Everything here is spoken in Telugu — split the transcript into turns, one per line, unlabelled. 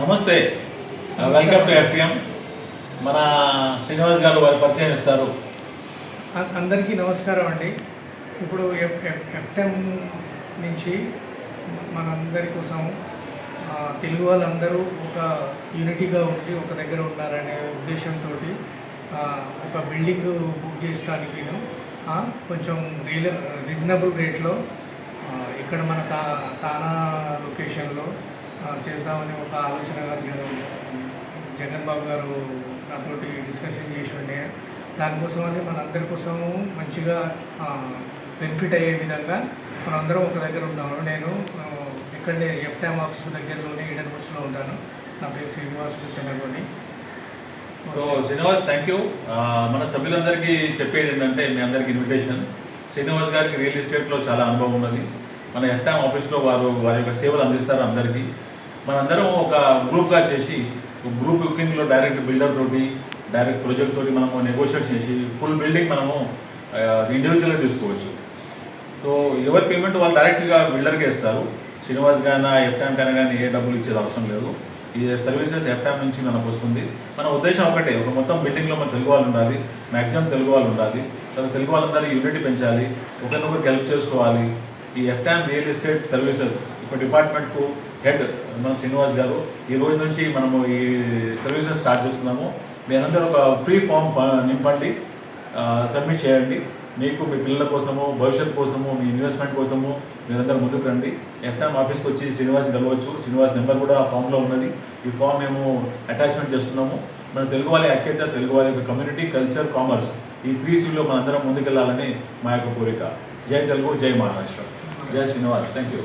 నమస్తే, వెల్కమ్ టు ఎఫ్టిఎం. మన శ్రీనివాస్ గారు వారి పరిచయం ఇస్తారు.
అందరికీ నమస్కారం అండి. ఇప్పుడు ఎఫ్టిఎం నుంచి మనందరి కోసం తెలుగు వాళ్ళందరూ ఒక యూనిటీగా ఉండి ఒక దగ్గర ఉన్నారనే ఉద్దేశంతో ఒక బిల్డింగ్ బుక్ చేసుకోవడానికి కొంచెం రీజనబుల్ రేట్లో ఇక్కడ మన తానా లొకేషన్లో చేద్దామని ఒక ఆలోచనగా జగన్ బాబు గారు నాతో డిస్కషన్ చేసి ఉండే. దానికోసమని మనందరి కోసము మంచిగా బెనిఫిట్ అయ్యే విధంగా మనందరం ఒక దగ్గర ఉన్నాము. నేను ఇక్కడనే ఎఫ్టిఎం ఆఫీస్ దగ్గరలోనే ఈడెన్ బుక్స్లో ఉంటాను. నా పేరు Srinivas Chennagoni.
So Srinivas, thank you. మన సభ్యులందరికీ చెప్పేది ఏంటంటే, మీ అందరికీ ఇన్విటేషన్. శ్రీనివాస్ గారికి రియల్ ఎస్టేట్లో చాలా అనుభవం ఉన్నది. మన ఎఫ్టిఎం ఆఫీస్లో వారి యొక్క సేవలు అందిస్తారు అందరికీ. మనందరం ఒక గ్రూప్గా చేసి గ్రూప్ బుకింగ్లో డైరెక్ట్ బిల్డర్ తోటి డైరెక్ట్ ప్రాజెక్ట్ తోటి మనము నెగోషియేట్ చేసి ఫుల్ బిల్డింగ్ మనము ఇండివిజువల్గా తీసుకోవచ్చు. సో ఎవరి పేమెంట్ వాళ్ళు డైరెక్ట్గా బిల్డర్కి ఇస్తారు. శ్రీనివాస్ గానా ఎఫ్టిఎం కైనా కానీ ఏ డబ్బులు ఇచ్చేది అవసరం లేదు. ఈ సర్వీసెస్ ఎఫ్టిఎం నుంచి మనకు వస్తుంది. మన ఉద్దేశం ఒకటే, ఒక మొత్తం బిల్డింగ్లో మన తెలుగు వాళ్ళు ఉండాలి, మ్యాక్సిమం తెలుగు వాళ్ళు ఉండాలి. సో తెలుగు వాళ్ళందరూ యూనిటీ పెంచాలి, ఒకరినొకరికి హెల్ప్ చేసుకోవాలి. ఈ ఎఫ్టిఎం రియల్ ఎస్టేట్ సర్వీసెస్ ఒక డిపార్ట్మెంట్కు హెడ్ మన శ్రీనివాస్ గారు. ఈ రోజు నుంచి మనము ఈ సర్వీసెస్ స్టార్ట్ చేస్తున్నాము. మీ అందరూ ఒక ఫ్రీ ఫామ్ నింపండి, సబ్మిట్ చేయండి. మీకు మీ పిల్లల కోసము, భవిష్యత్తు కోసము, మీ ఇన్వెస్ట్మెంట్ కోసము మీరందరూ ముందుకు రండి. ఎఫ్టిఎం ఆఫీస్కి వచ్చి శ్రీనివాస్ కలవచ్చు. శ్రీనివాస్ నెంబర్ కూడా ఆ ఫామ్లో ఉన్నది. ఈ ఫామ్ మేము అటాచ్మెంట్ చేస్తున్నాము. మన తెలుగు వాళ్ళ ఐక్యత, తెలుగు వాళ్ళ యొక్క కమ్యూనిటీ, కల్చర్, కామర్స్, ఈ 3Cలో మనందరం ముందుకెళ్ళాలని మా యొక్క కోరిక. జై తెలుగు, జై మహారాష్ట్ర, జై శ్రీనివాస్. Thank you.